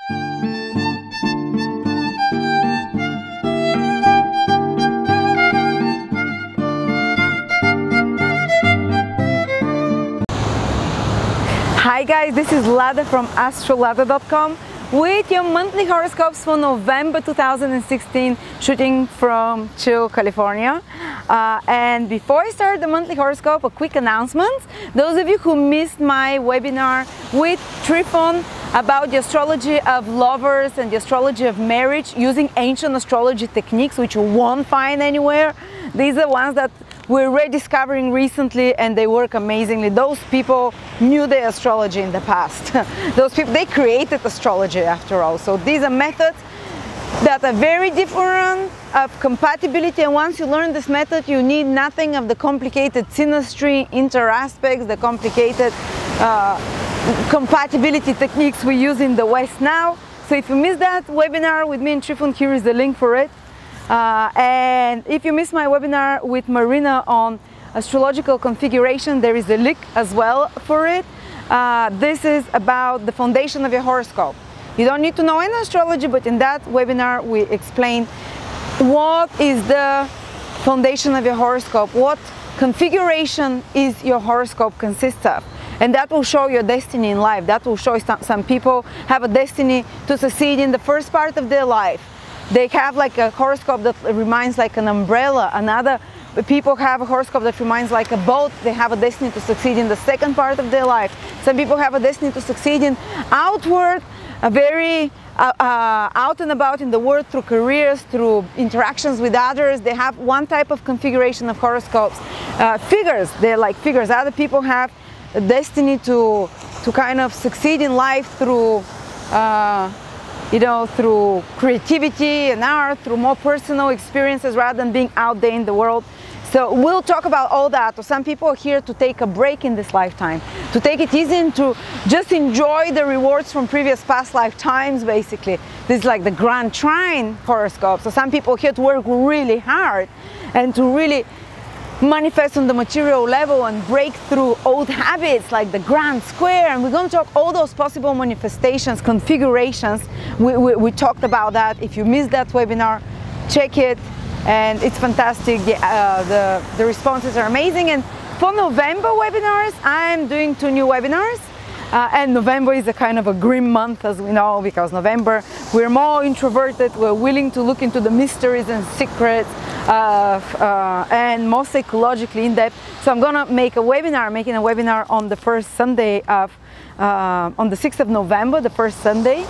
Hi guys, this is Lada from Astrology.com with your monthly horoscopes for November 2016, shooting from Chill, California. And before I start the monthly horoscope, a quick announcement. Those of you who missed my webinar with Trifon about the astrology of lovers and the astrology of marriage using ancient astrology techniques, which you won't find anywhere. These are ones that we're rediscovering recently, and they work amazingly. Those people knew their astrology in the past. Those people, they created astrology after all. So these are methods that are very different of compatibility, and once you learn this method, you need nothing of the complicated synastry, interaspects, the complicated compatibility techniques we use in the West now. So if you missed that webinar with me and Trifon, here is the link for it. And if you missed my webinar with Marina on astrological configuration, there is a link as well for it. This is about the foundation of your horoscope. You don't need to know any astrology, but in that webinar we explain what is the foundation of your horoscope, what configuration is your horoscope consists of. And that will show your destiny in life. That will show some people have a destiny to succeed in the first part of their life. They have like a horoscope that reminds like an umbrella. Another people have a horoscope that reminds like a boat. They have a destiny to succeed in the second part of their life. Some people have a destiny to succeed in outward, a very out and about in the world through careers, through interactions with others. They have one type of configuration of horoscopes. Figures, they're like figures. Other people have a destiny to kind of succeed in life through you know, through creativity and art, through more personal experiences rather than being out there in the world. So we'll talk about all that. So some people are here to take a break in this lifetime, to take it easy and to just enjoy the rewards from previous past lifetimes, basically. This is like the Grand Trine horoscope. So some people are here to work really hard and to really manifest on the material level and break through old habits like the Grand Square. And we're going to talk all those possible manifestations, configurations. We talked about that. If you missed that webinar, check it, and it's fantastic. The responses are amazing. And for November webinars, I'm doing 2 new webinars. And November is a kind of a grim month, as we know, because November we're more introverted, we're willing to look into the mysteries and secrets and more psychologically in depth. So I'm gonna make a webinar, making a webinar on the first Sunday of, on the 6th of November, the first Sunday,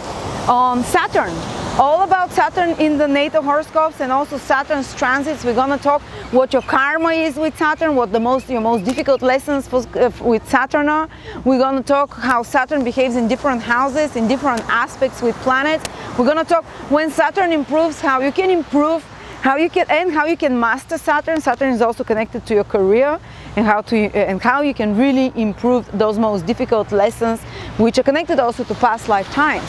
on Saturn. All about Saturn in the natal horoscopes and also Saturn's transits. We're gonna talk what your karma is with Saturn, what your most difficult lessons with Saturn are. We're gonna talk how Saturn behaves in different houses, in different aspects with planets. We're gonna talk when Saturn improves, how you can improve, how you can master Saturn. Saturn is also connected to your career, and how you can really improve those most difficult lessons, which are connected also to past lifetimes.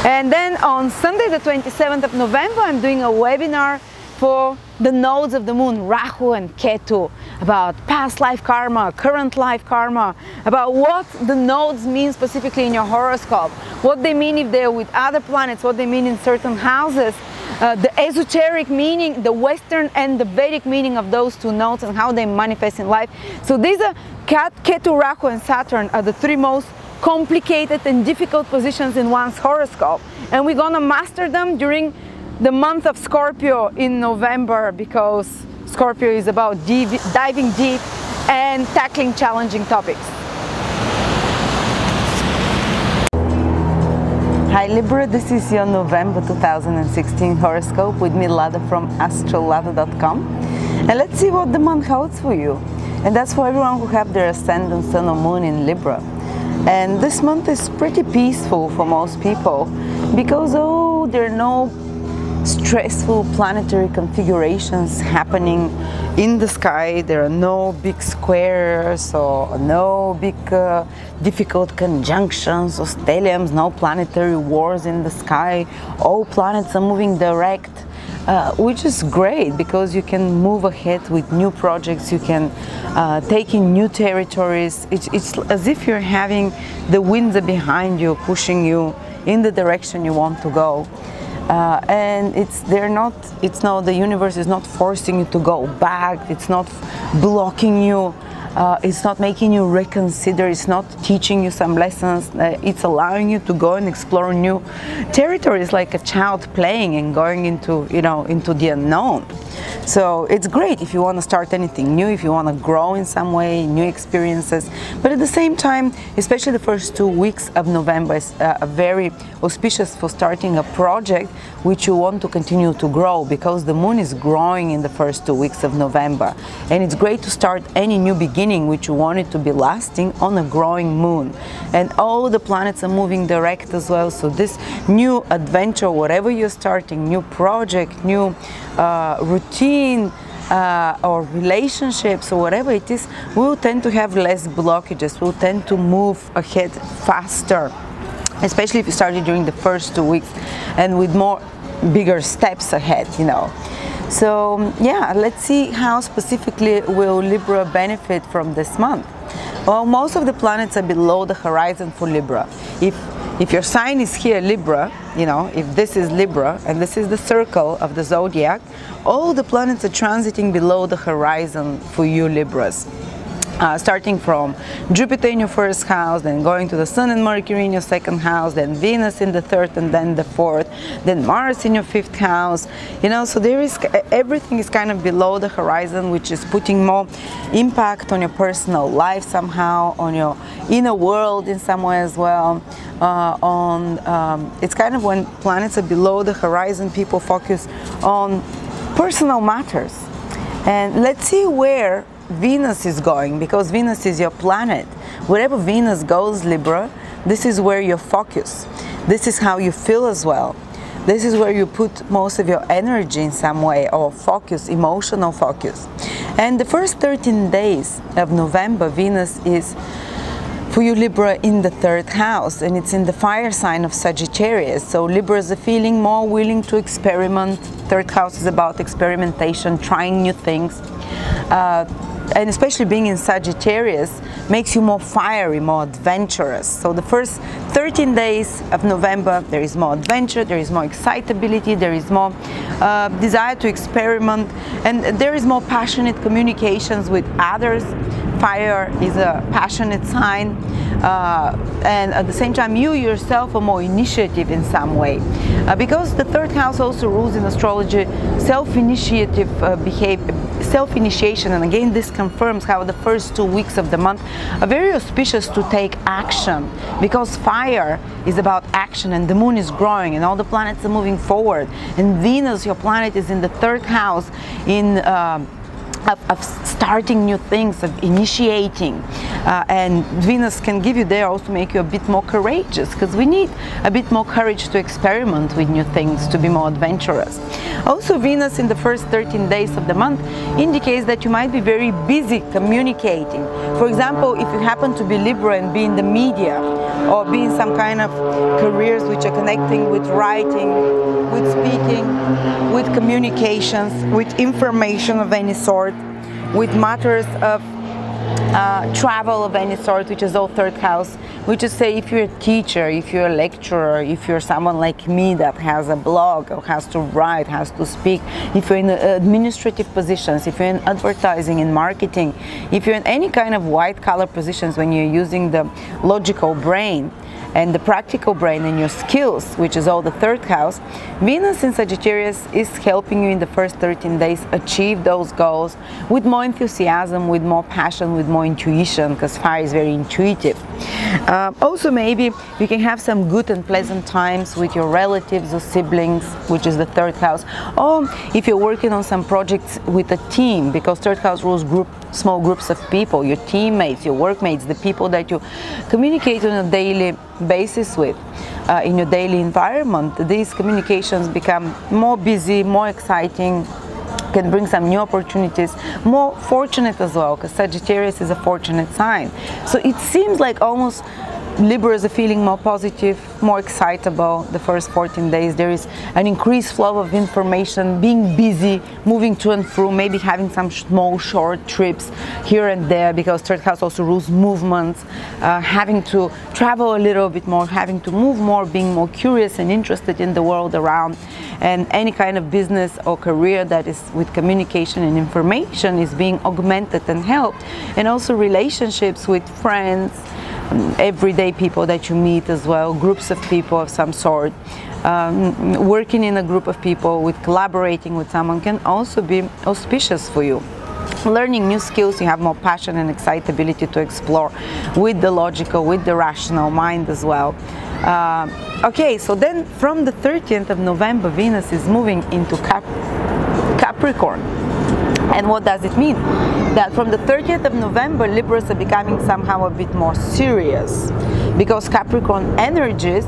And then on Sunday the 27th of November, I'm doing a webinar for the nodes of the moon, Rahu and Ketu, about past life karma, current life karma, about what the nodes mean specifically in your horoscope, what they mean if they're with other planets, what they mean in certain houses, the esoteric meaning, the Western and the Vedic meaning of those 2 nodes and how they manifest in life. So these are Ketu, Rahu and Saturn are the 3 most complicated and difficult positions in one's horoscope, and we're gonna master them during the month of Scorpio in November, because Scorpio is about diving deep and tackling challenging topics. Hi Libra, this is your November 2016 horoscope with me, Lada from Astrology.com, and let's see what the month holds for you. And that's for everyone who have their Ascendant, Sun or Moon in Libra. And this month is pretty peaceful for most people because there are no stressful planetary configurations happening in the sky. There are no big squares or no big difficult conjunctions or stelliums, no planetary wars in the sky. All planets are moving direct, which is great because you can move ahead with new projects, you can take in new territories. It's as if you're having the winds behind you, pushing you in the direction you want to go. And the universe is not forcing you to go back, it's not blocking you, it's not making you reconsider, it's not teaching you some lessons, it's allowing you to go and explore new territories, like a child playing and going into, into the unknown. So it's great if you want to start anything new, if you want to grow in some way, new experiences. But at the same time, especially the first 2 weeks of November is very auspicious for starting a project which you want to continue to grow, because the moon is growing in the first 2 weeks of November. And it's great to start any new beginning which you want it to be lasting on a growing moon. And all the planets are moving direct as well. So this new adventure, whatever you're starting, new project, new routine, or relationships or whatever it is, will tend to have less blockages, will tend to move ahead faster, especially if you started during the first 2 weeks and with more bigger steps ahead, So yeah, let's see how specifically will Libra benefit from this month. Well, most of the planets are below the horizon for Libra. If your sign is here, Libra, if this is Libra and this is the circle of the zodiac, all the planets are transiting below the horizon for you, Libras. Starting from Jupiter in your first house, then going to the Sun and Mercury in your second house, then Venus in the third and then the fourth, then Mars in your fifth house. So everything is kind of below the horizon, which is putting more impact on your personal life somehow, on your inner world in some way as well. It's kind of when planets are below the horizon, people focus on personal matters. And let's see where Venus is going, because Venus is your planet. Wherever Venus goes, Libra, this is where you focus. This is how you feel as well. This is where you put most of your energy in some way, or focus, emotional focus. And the first 13 days of November, Venus is for you, Libra, in the third house, and it's in the fire sign of Sagittarius. So Libras are feeling more willing to experiment. Third house is about experimentation, trying new things. And especially being in Sagittarius makes you more fiery, more adventurous. So the first 13 days of November, there is more adventure, there is more excitability, there is more desire to experiment, and there is more passionate communications with others. Fire is a passionate sign, and at the same time you yourself are more initiative in some way, because the third house also rules in astrology self-initiative behavior, self-initiation. And again, this confirms how the first 2 weeks of the month are very auspicious to take action, because fire is about action, and the moon is growing and all the planets are moving forward, and Venus, your planet, is in the third house of starting new things, of initiating, and Venus can give you there, also make you a bit more courageous, because we need a bit more courage to experiment with new things, to be more adventurous. Also, Venus in the first 13 days of the month indicates that you might be very busy communicating. For example, if you happen to be Libra and be in the media, or be in some kind of careers which are connecting with writing, with speaking, with communications, with information of any sort, with matters of travel of any sort, which is all third house, which is, say, if you're a teacher, if you're a lecturer, if you're someone like me that has a blog or has to write, has to speak, if you're in administrative positions, if you're in advertising and marketing, if you're in any kind of white collar positions, when you're using the logical brain and the practical brain and your skills, which is all the third house, Venus in Sagittarius is helping you in the first 13 days achieve those goals with more enthusiasm, with more passion, with more intuition, because fire is very intuitive. Also, maybe you can have some good and pleasant times with your relatives or siblings, which is the third house. Or if you're working on some projects with a team, because third house rules small groups of people, your teammates, your workmates, the people that you communicate on a daily basis with, in your daily environment. These communications become more busy, more exciting, can bring some new opportunities, more fortunate as well, because Sagittarius is a fortunate sign. So it seems like almost Libras are feeling more positive, more excitable the first 14 days. There is an increased flow of information, being busy, moving to and fro, maybe having some small short trips here and there, because third house also rules movements, having to travel a little bit more, having to move more, being more curious and interested in the world around. And any kind of business or career that is with communication and information is being augmented and helped. And also relationships with friends, everyday people that you meet as well, groups of people of some sort, working in a group of people, with collaborating with someone can also be auspicious for you. Learning new skills, you have more passion and excitability to explore with the logical, with the rational mind as well. Okay, so then from the 30th of November, Venus is moving into Capricorn. And what does it mean? That from the 30th of November, Libras are becoming somehow a bit more serious, because Capricorn energies,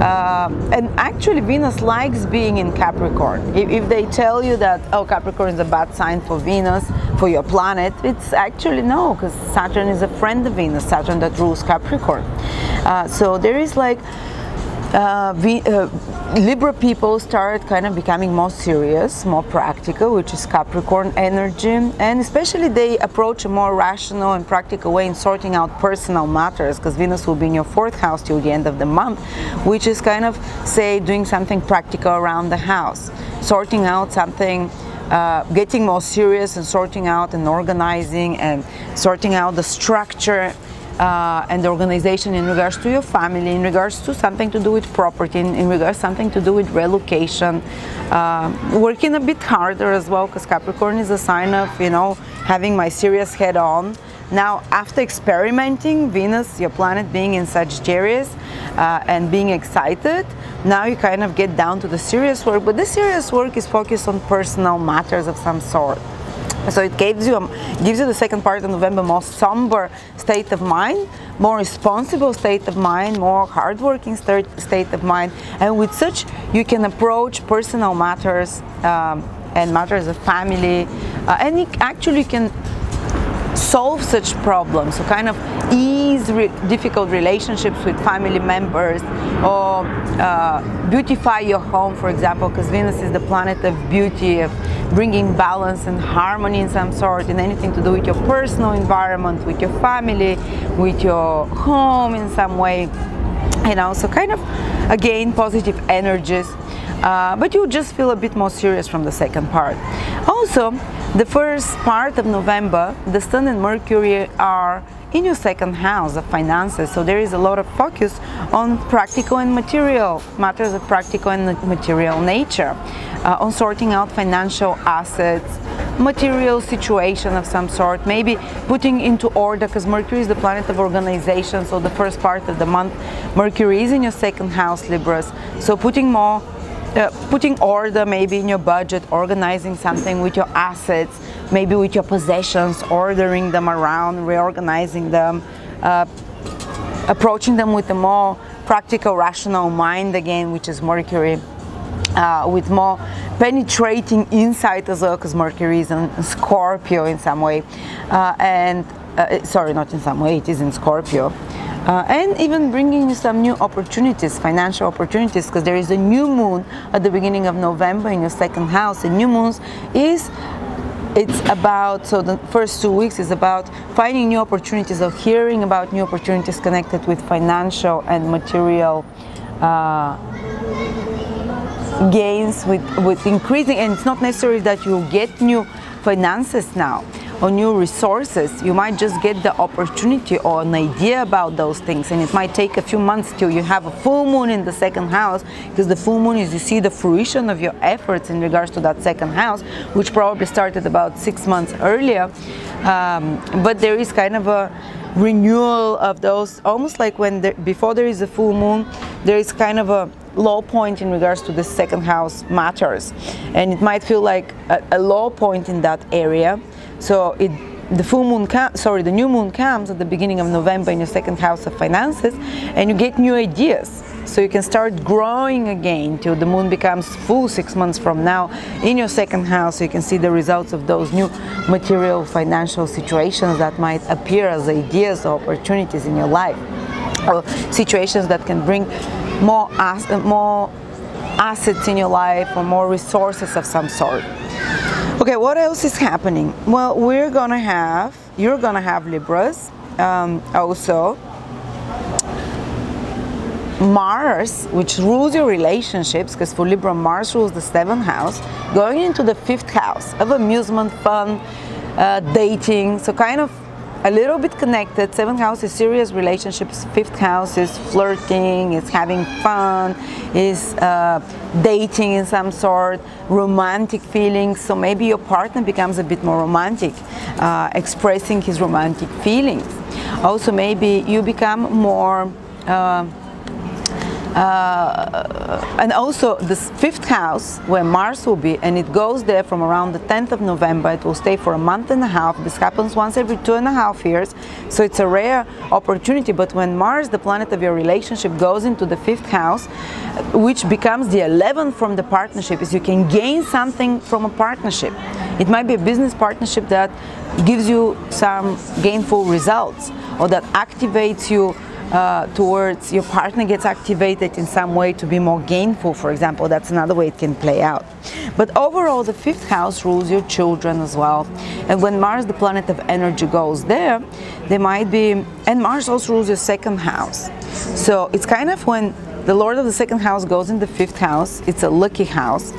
and actually Venus likes being in Capricorn. If they tell you that, oh, Capricorn is a bad sign for Venus, for your planet, it's actually no, because Saturn is a friend of Venus, Saturn that rules Capricorn. So there is like Libra people start kind of becoming more serious, more practical, which is Capricorn energy, and especially they approach a more rational and practical way in sorting out personal matters, because Venus will be in your 4th house till the end of the month, which is kind of, say, doing something practical around the house, sorting out something, getting more serious and sorting out and organizing and sorting out the structure and the organization in regards to your family, in regards to something to do with property, in regards to something to do with relocation, working a bit harder as well, because Capricorn is a sign of, you know, having my serious head on. Now, after experimenting, Venus, your planet, being in Sagittarius and being excited, now you kind of get down to the serious work, but this serious work is focused on personal matters of some sort. So it gives you the second part of November more somber state of mind, more responsible state of mind, more hardworking state of mind, and with such you can approach personal matters and matters of family, and you actually can solve such problems, so kind of ease difficult relationships with family members, or beautify your home, for example, because Venus is the planet of beauty, of bringing balance and harmony in some sort, in anything to do with your personal environment, with your family, with your home in some way, you know, so kind of, again, positive energies, but you just feel a bit more serious from the second part. Also, the first part of November, the Sun and Mercury are in your 2nd house of finances, so there is a lot of focus on practical and material matters of practical and material nature, on sorting out financial assets, material situation of some sort, maybe putting into order, because Mercury is the planet of organization, so the first part of the month Mercury is in your 2nd house, Libras, so putting order maybe in your budget, organizing something with your assets, maybe with your possessions, ordering them around, reorganizing them, approaching them with a more practical, rational mind again, which is Mercury, with more penetrating insight as well, because Mercury is in Scorpio in some way, sorry, not in some way, it is in Scorpio. And even bringing you some new opportunities, financial opportunities, because there is a new moon at the beginning of November in your 2nd house. And new moons it's about, so the first 2 weeks is about finding new opportunities, or hearing about new opportunities connected with financial and material gains, with increasing, and it's not necessary that you get new finances now or new resources. You might just get the opportunity or an idea about those things, and it might take a few months till you have a full moon in the 2nd house, because the full moon is, you see the fruition of your efforts in regards to that 2nd house, which probably started about 6 months earlier, but there is kind of a renewal of those, almost like when before there is a full moon, there is kind of a low point in regards to the 2nd house matters, and it might feel like a low point in that area. So the new moon comes at the beginning of November in your 2nd house of finances, and you get new ideas. So you can start growing again till the moon becomes full 6 months from now in your 2nd house, so you can see the results of those new material financial situations that might appear as ideas or opportunities in your life. or situations that can bring more assets in your life or more resources of some sort. Okay, what else is happening? Well, you're gonna have Libras, also Mars, which rules your relationships, because for Libra, Mars rules the 7th house, going into the 5th house of amusement, fun, dating, so kind of a little bit connected. 7th house is serious relationships, 5th house is flirting, is having fun, is dating in some sort, romantic feelings. So maybe your partner becomes a bit more romantic, expressing his romantic feelings. Also, maybe you become more and also this 5th house where Mars will be, and it goes there from around the 10th of November. It will stay for a month and a half. This happens once every 2.5 years, so it's a rare opportunity. But when Mars, the planet of your relationship, goes into the 5th house, which becomes the 11th from the partnership, is you can gain something from a partnership. It might be a business partnership that gives you some gainful results, or that activates you towards your partner, gets activated in some way to be more gainful, for example. That's another way it can play out. But overall, the 5th house rules your children as well. And when Mars, the planet of energy, goes there, there might be, and Mars also rules your 2nd house. So it's kind of when the Lord of the 2nd house goes in the 5th house, it's a lucky house.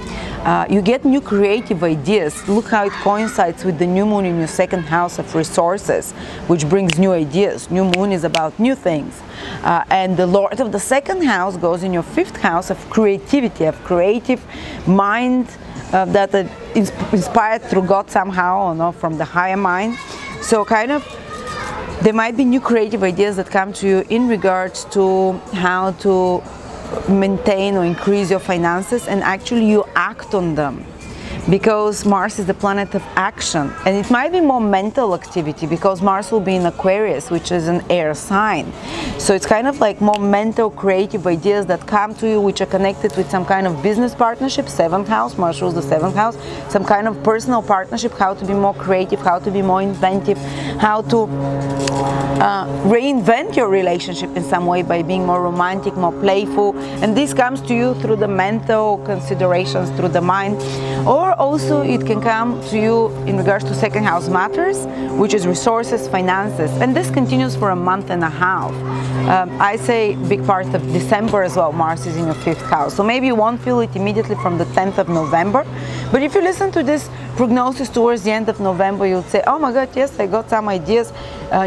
You get new creative ideas. Look how it coincides with the new moon in your 2nd house of resources, which brings new ideas. New moon is about new things. And the Lord of the 2nd house goes in your 5th house of creativity, of creative mind that is inspired through God somehow, or not from the higher mind. So kind of there might be new creative ideas that come to you in regards to how to maintain or increase your finances, and actually you act on them, because Mars is the planet of action. And it might be more mental activity, because Mars will be in Aquarius, which is an air sign. So it's kind of like more mental, creative ideas that come to you, which are connected with some kind of business partnership, 7th house, Mars rules the 7th house, some kind of personal partnership, how to be more creative, how to be more inventive, how to reinvent your relationship in some way by being more romantic, more playful. And this comes to you through the mental considerations, through the mind. Or also it can come to you in regards to 2nd house matters, which is resources, finances. And this continues for a month and a half. I say big part of December as well, Mars is in your 5th house. So maybe you won't feel it immediately from the 10th of November. But if you listen to this prognosis towards the end of November, you'll say, oh my God, yes, I got some ideas,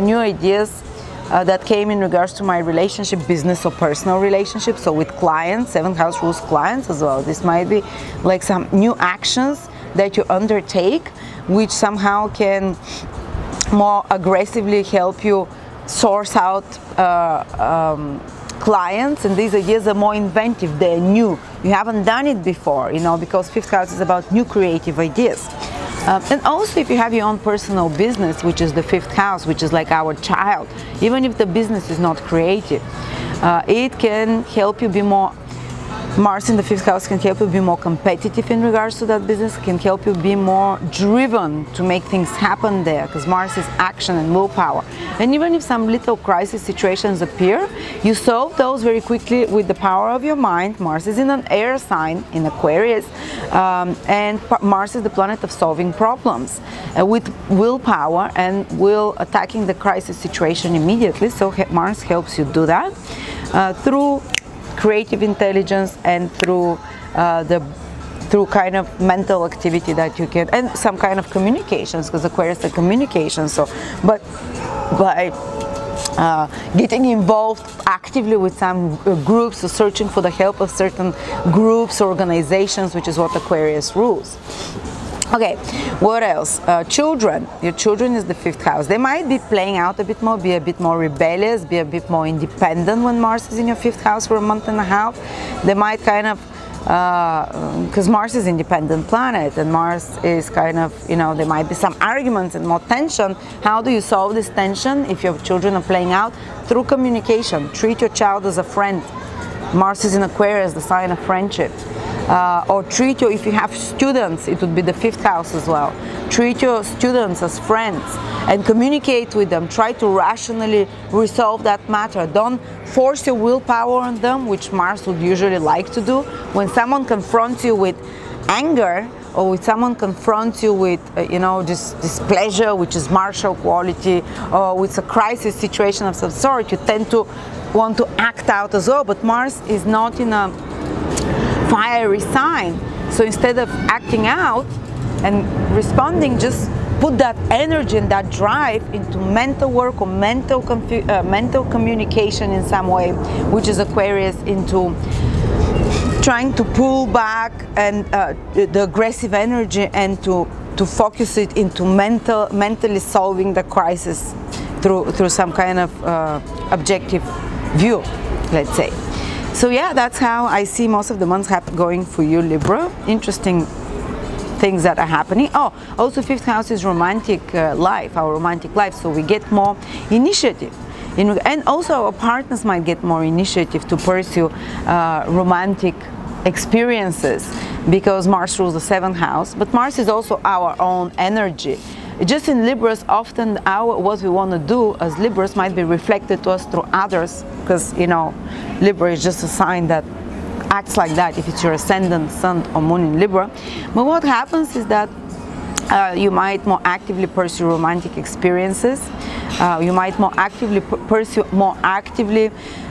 new ideas that came in regards to my relationship, business or personal relationship. So with clients, 7th house rules clients as well. This might be like some new actions that you undertake, which somehow can more aggressively help you source out clients. And these ideas are more inventive, they're new. You haven't done it before, you know, because 5th house is about new creative ideas. And also if you have your own personal business, which is the 5th house, which is like our child, even if the business is not creative, it can help you be more, Mars in the 5th house can help you be more competitive in regards to that business, can help you be more driven to make things happen there, because Mars is action and willpower. And even if some little crisis situations appear, you solve those very quickly with the power of your mind. Mars is in an air sign, in Aquarius, and Mars is the planet of solving problems with willpower and will attacking the crisis situation immediately. So Mars helps you do that through creative intelligence and through kind of mental activity that you can, and some kind of communications, because Aquarius is communication. So, but by getting involved actively with some groups, or searching for the help of certain groups or organizations, which is what Aquarius rules. Okay, what else? Children. Your children is the 5th house. They might be playing out a bit more, be a bit more rebellious, be a bit more independent when Mars is in your 5th house for a month and a half. They might kind of, because Mars is an independent planet, and Mars is kind of, you know, there might be some arguments and more tension. How do you solve this tension if your children are playing out? Through communication. Treat your child as a friend. Mars is in Aquarius, the sign of friendship. or treat if you have students, it would be the 5th house as well. Treat your students as friends and communicate with them. Try to rationally resolve that matter. Don't force your willpower on them, which Mars would usually like to do. When someone confronts you with anger, or if someone confronts you with, displeasure, which is martial quality, or with a crisis situation of some sort, you tend to want to act out as well. But Mars is not in a fiery sign. So instead of acting out and responding, just put that energy and that drive into mental work or mental communication in some way, which is Aquarius, into trying to pull back and the aggressive energy and to focus it into mentally solving the crisis through some kind of objective view, let's say. So yeah, that's how I see most of the months going for you, Libra. Interesting things that are happening. Oh, also 5th house is romantic life, our romantic life, so we get more initiative. And also our partners might get more initiative to pursue romantic experiences, because Mars rules the 7th house, but Mars is also our own energy. Just in Libras, often what we want to do as Libras might be reflected to us through others, because Libra is just a sign that acts like that if it's your Ascendant, Sun or Moon in Libra. But what happens is that you might more actively pursue romantic experiences. You might more actively pursue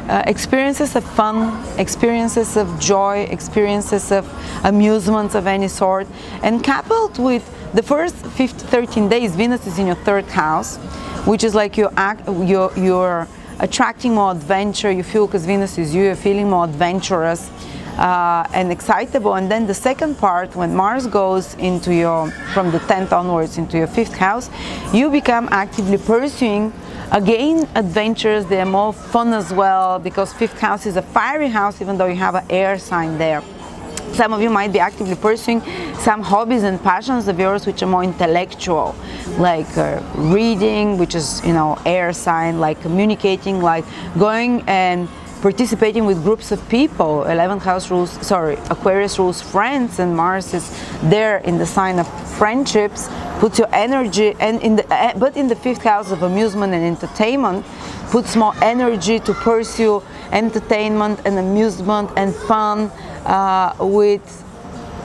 experiences of fun, experiences of joy, experiences of amusements of any sort. And coupled with the first 13 days, Venus is in your 3rd house, which is like you're attracting more adventure. You feel, because Venus is you're feeling more adventurous and excitable. And then the second part, when Mars goes into from the 10th onwards into your 5th house, you become actively pursuing again adventures. They are more fun as well, because 5th house is a fiery house, even though you have an air sign there. Some of you might be actively pursuing some hobbies and passions of yours which are more intellectual, like reading, which is air sign, like communicating, like going and participating with groups of people. 11th house rules, Aquarius rules friends, and Mars is there in the sign of friendships, puts your energy, and but in the 5th house of amusement and entertainment, puts more energy to pursue entertainment and amusement and fun with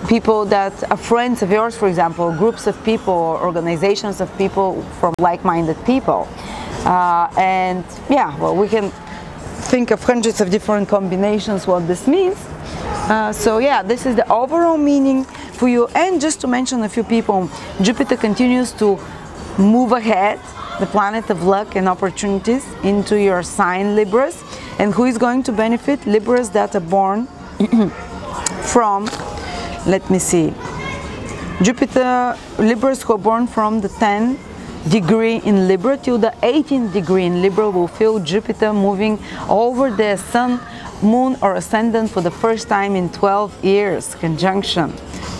people that are friends of yours, for example, groups of people or organizations of people from like-minded people. And yeah, well, we can think of hundreds of different combinations what this means. So yeah, this is the overall meaning for you. And just to mention a few people, Jupiter continues to move ahead, the planet of luck and opportunities, into your sign, Libras. And who is going to benefit? Libras that are born from, let me see, Libras who are born from the 10th degree in Libra till the 18th degree in Libra will feel Jupiter moving over their Sun, Moon or Ascendant for the first time in 12 years conjunction.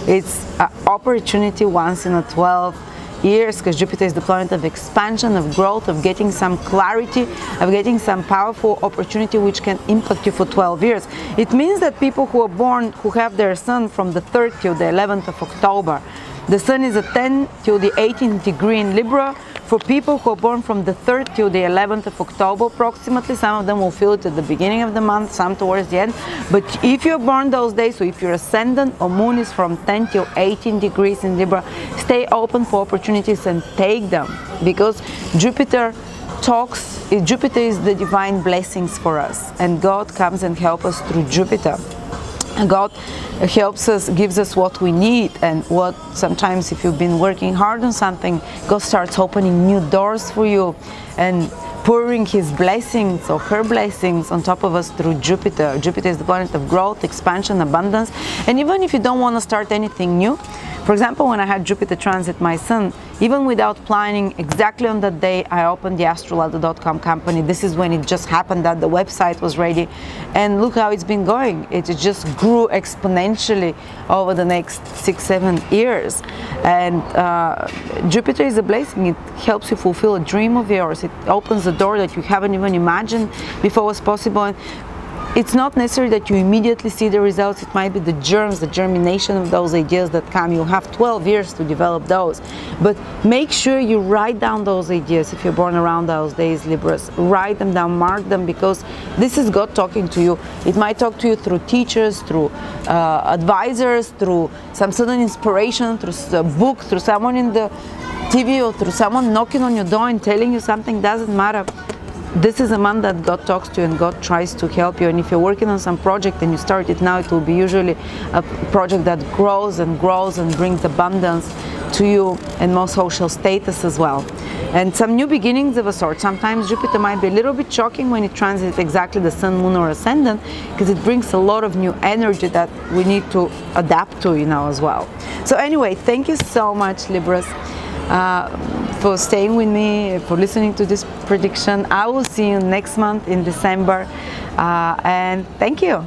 It's an opportunity once in a 12 years, because Jupiter is the planet of expansion, of growth, of getting some clarity, of getting some powerful opportunity which can impact you for 12 years. It means that people who are born, who have their Sun from the 3rd till the 11th of October, the Sun is a 10 till the 18th degree in Libra. For people who are born from the 3rd till the 11th of October approximately, some of them will feel it at the beginning of the month, some towards the end. But if you're born those days, so if your Ascendant or Moon is from 10 till 18 degrees in Libra, stay open for opportunities and take them, because Jupiter is the divine blessings for us, and God comes and helps us through Jupiter. And God helps us, gives us what we need, and what sometimes if you've been working hard on something, God starts opening new doors for you and pouring His blessings or her blessings on top of us through Jupiter. Jupiter is the planet of growth, expansion, abundance. And even if you don't want to start anything new, for example, when I had Jupiter transit my Sun, even without planning, exactly on that day I opened the Astrology.com company. This is when it just happened that the website was ready, and look how it's been going. It just grew exponentially over the next 6-7 years. And Jupiter is a blessing. It helps you fulfill a dream of yours. It opens a door that you haven't even imagined before was possible. And it's not necessary that you immediately see the results. It might be the germs, the germination of those ideas that come. You'll have 12 years to develop those. But make sure you write down those ideas. If you're born around those days, Libras, write them down, mark them, because this is God talking to you. It might talk to you through teachers, through advisors, through some sudden inspiration, through a book, through someone in the TV, or through someone knocking on your door and telling you something. Doesn't matter. This is a month that God talks to you and God tries to help you. And if you're working on some project and you start it now, it will be usually a project that grows and grows and brings abundance to you and more social status as well. And some new beginnings of a sort. Sometimes Jupiter might be a little bit shocking when it transits exactly the Sun, Moon or Ascendant, because it brings a lot of new energy that we need to adapt to, you know, as well. So anyway, thank you so much, Libras, for staying with me, for listening to this prediction. I will see you next month in December, and thank you.